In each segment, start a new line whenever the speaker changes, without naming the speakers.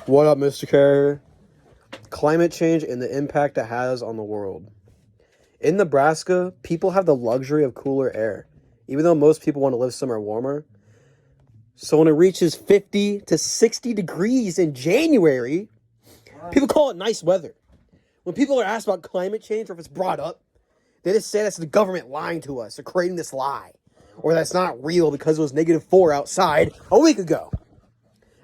What up, Mr. Carrier? Climate change and the impact it has on the world. In Nebraska, people have the luxury of cooler air, even though most people want to live somewhere warmer. So when it reaches 50 to 60 degrees in January, people call it nice weather. When people are asked about climate change or if it's brought up, they just say that's the government lying to us or creating this lie. Or that's not real because it was -4 outside a week ago.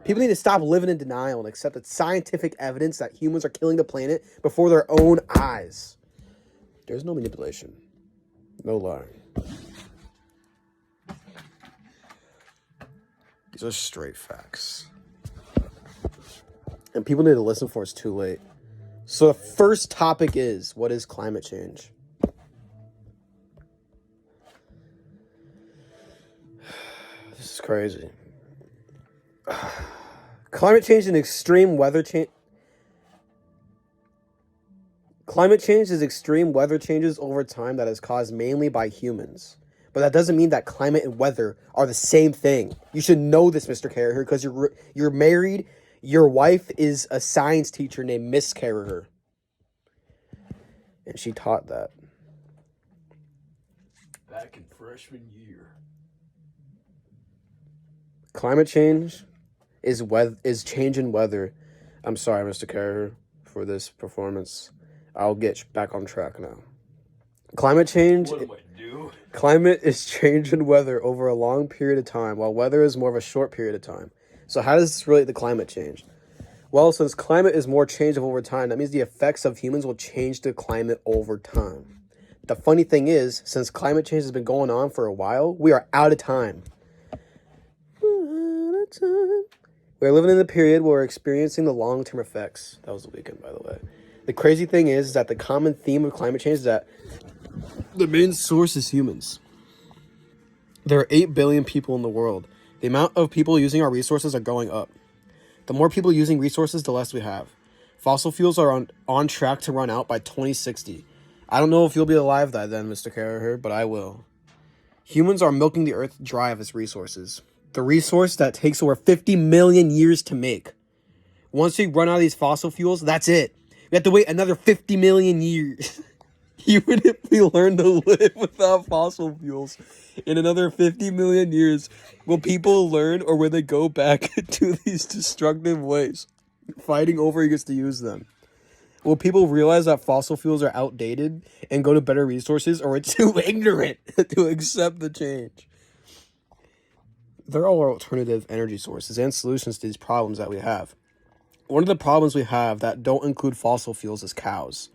People need to stop living in denial and accept that scientific evidence that humans are killing the planet before their own eyes. There's no manipulation. No lying. These are straight facts. And people need to listen before it's too late. So the first topic is, what is climate change? This is crazy. Climate change and extreme weather change. Climate change is extreme weather changes over time that is caused mainly by humans. But that doesn't mean that climate and weather are the same thing. You should know this, Mr. Carrier, because you're married. Your wife is a science teacher named Miss Carrier. And she taught that.
Back in freshman year.
Climate change is change in weather. I'm sorry, Mr. Carrier, for this performance. I'll get back on track now. Climate change.
What do I do?
Climate is change in weather over a long period of time, while weather is more of a short period of time. So how does this relate to climate change? Well, since climate is more changeable over time, that means the effects of humans will change the climate over time. The funny thing is, since climate change has been going on for a while, we are out of time. We're living in the period where we're experiencing the long-term effects. That was the weekend, by the way. The crazy thing is that the common theme of climate change is that the main source is humans. There are 8 billion people in the world. The amount of people using our resources are going up. The more people using resources, the less we have. Fossil fuels are on track to run out by 2060. I don't know if you'll be alive by then, Mr. Carrier, but I will. Humans are milking the earth dry of its resources. The resource that takes over 50 million years to make. Once we run out of these fossil fuels, that's it. We have to wait another 50 million years. Even if we learn to live without fossil fuels in another 50 million years, will people learn or will they go back to these destructive ways, fighting over who gets to use them? Will people realize that fossil fuels are outdated and go to better resources, or it's too ignorant to accept the change? There are alternative energy sources and solutions to these problems that we have. One of the problems we have that don't include fossil fuels is cows.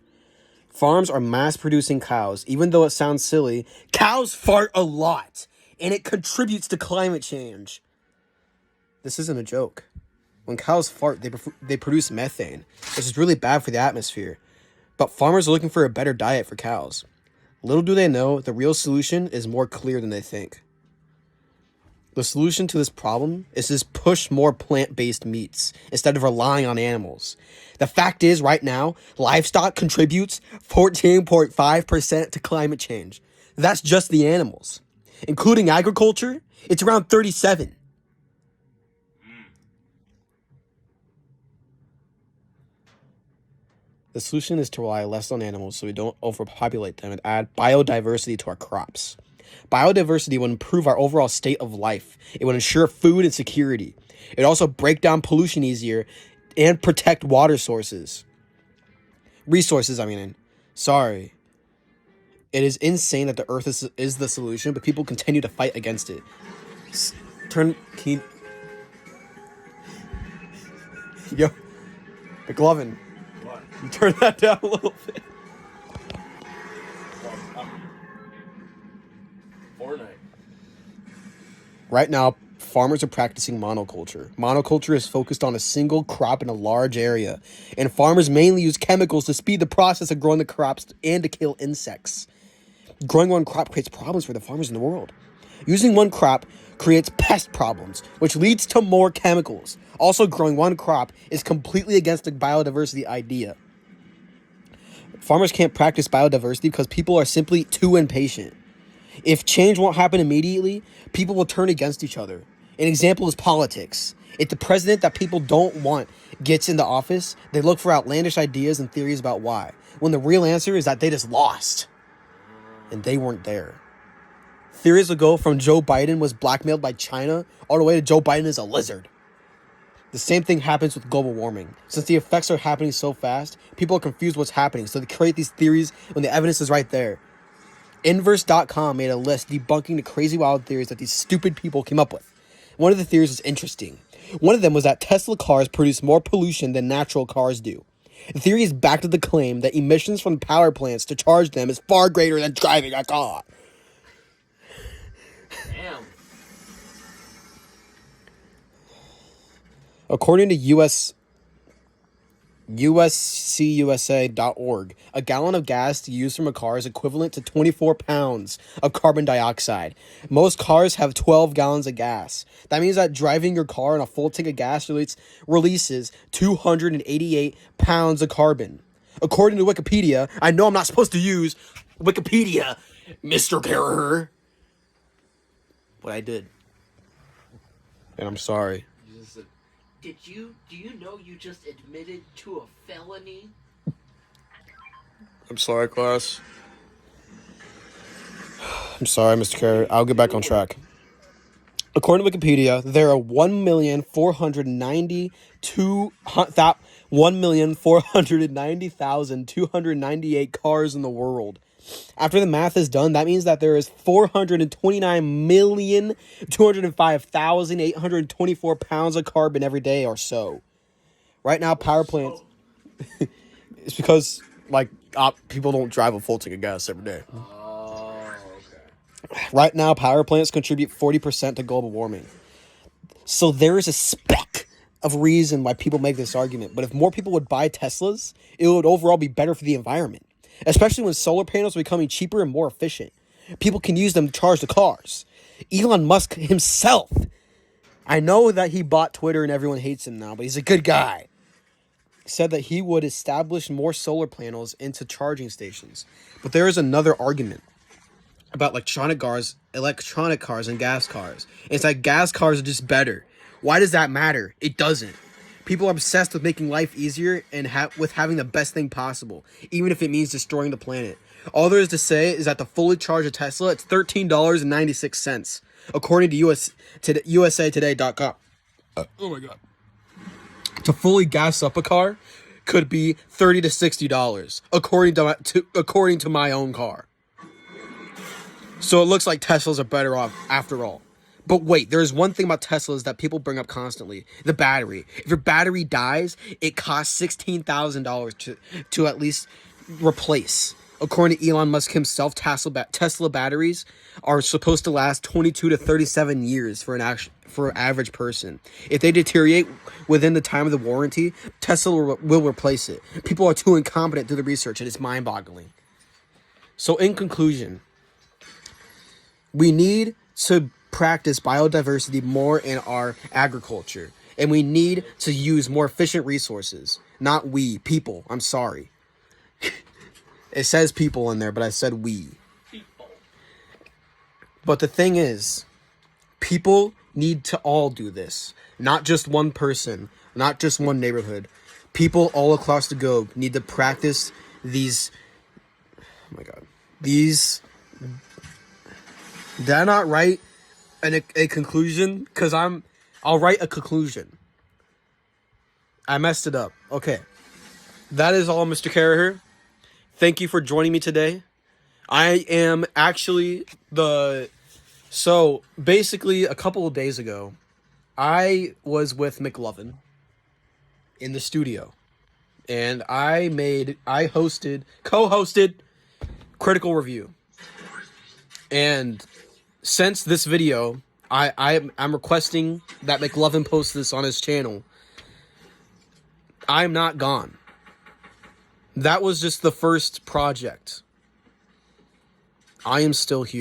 Farms are mass-producing cows. Even though it sounds silly, cows fart a lot, and it contributes to climate change. This isn't a joke. When cows fart, they produce methane, which is really bad for the atmosphere. But farmers are looking for a better diet for cows. Little do they know, the real solution is more clear than they think. The solution to this problem is to push more plant-based meats instead of relying on animals. The fact is, right now, livestock contributes 14.5% to climate change. That's just the animals. Including agriculture, it's around 37%. The solution is to rely less on animals so we don't overpopulate them and add biodiversity to our crops. Biodiversity would improve our overall state of life. It would ensure food and security. It would also break down pollution easier and protect water sources. Sorry. It is insane that the earth is the solution, but people continue to fight against it. Yo, McLovin.
What?
You turn that down a little bit.
Fortnite.
Right now, farmers are practicing monoculture. Monoculture is focused on a single crop in a large area, and farmers mainly use chemicals to speed the process of growing the crops and to kill insects. Growing one crop creates problems for the farmers in the world. Using one crop creates pest problems, which leads to more chemicals. Also, growing one crop is completely against the biodiversity idea. Farmers can't practice biodiversity because people are simply too impatient. If change won't happen immediately, people will turn against each other. An example is politics. If the president that people don't want gets into office, they look for outlandish ideas and theories about why, when the real answer is that they just lost and they weren't there. Theories will go from Joe Biden was blackmailed by China all the way to Joe Biden is a lizard. The same thing happens with global warming. Since the effects are happening so fast, people are confused what's happening, so they create these theories when the evidence is right there. Inverse.com made a list debunking the crazy wild theories that these stupid people came up with. One of the theories was interesting. One of them was that Tesla cars produce more pollution than natural cars do. The theory is backed with the claim that emissions from power plants to charge them is far greater than driving a car.
Damn.
According to USCUSA.org, a gallon of gas used from a car is equivalent to 24 pounds of carbon dioxide. Most cars have 12 gallons of gas. That means that driving your car on a full tank of gas releases 288 pounds of carbon. According to Wikipedia, I know I'm not supposed to use Wikipedia, Mr. Carrer, but I did. And I'm sorry.
Do you know you just admitted to a felony?
I'm sorry, class. I'm sorry, Mr. Carey. I'll get back on track. According to Wikipedia, there are 1,490,298 cars in the world. After the math is done, that means that there is 429,205,824 pounds of carbon every day or so. Right now, power plants... it's because, people don't drive a full tank of gas every day.
Oh, okay.
Right now, power plants contribute 40% to global warming. So there is a speck of reason why people make this argument. But if more people would buy Teslas, it would overall be better for the environment. Especially when solar panels are becoming cheaper and more efficient. People can use them to charge the cars. Elon Musk himself. I know that he bought Twitter and everyone hates him now, but he's a good guy. Said that he would establish more solar panels into charging stations. But there is another argument about electronic cars and gas cars. It's like gas cars are just better. Why does that matter? It doesn't. People are obsessed with making life easier and with having the best thing possible, even if it means destroying the planet. All there is to say is that to fully charge a Tesla, it's $13.96, according to USAtoday.com. Oh my god. To fully gas up a car could be $30 to $60, according to my own car. So it looks like Teslas are better off after all. But wait, there's one thing about Teslas that people bring up constantly. The battery. If your battery dies, it costs $16,000 to at least replace. According to Elon Musk himself, Tesla batteries are supposed to last 22 to 37 years for an average person. If they deteriorate within the time of the warranty, Tesla will replace it. People are too incompetent to do the research, and it's mind-boggling. So in conclusion, we need to practice biodiversity more in our agriculture, and we need to use more efficient resources. Not we, people. I'm sorry. It says people in there, but I said we.
People.
But the thing is, people need to all do this. Not just one person, not just one neighborhood. People all across the globe need to practice these... Oh my god. These... Did I not write a conclusion? Because I'll write a conclusion. I messed it up. Okay. That is all, Mr. Carrier. Thank you for joining me today. I am actually So, basically, a couple of days ago, I was with McLovin in the studio. And co-hosted Critical Review. And since this video, I'm requesting that McLovin post this on his channel. I'm not gone. That was just the first project. I am still here.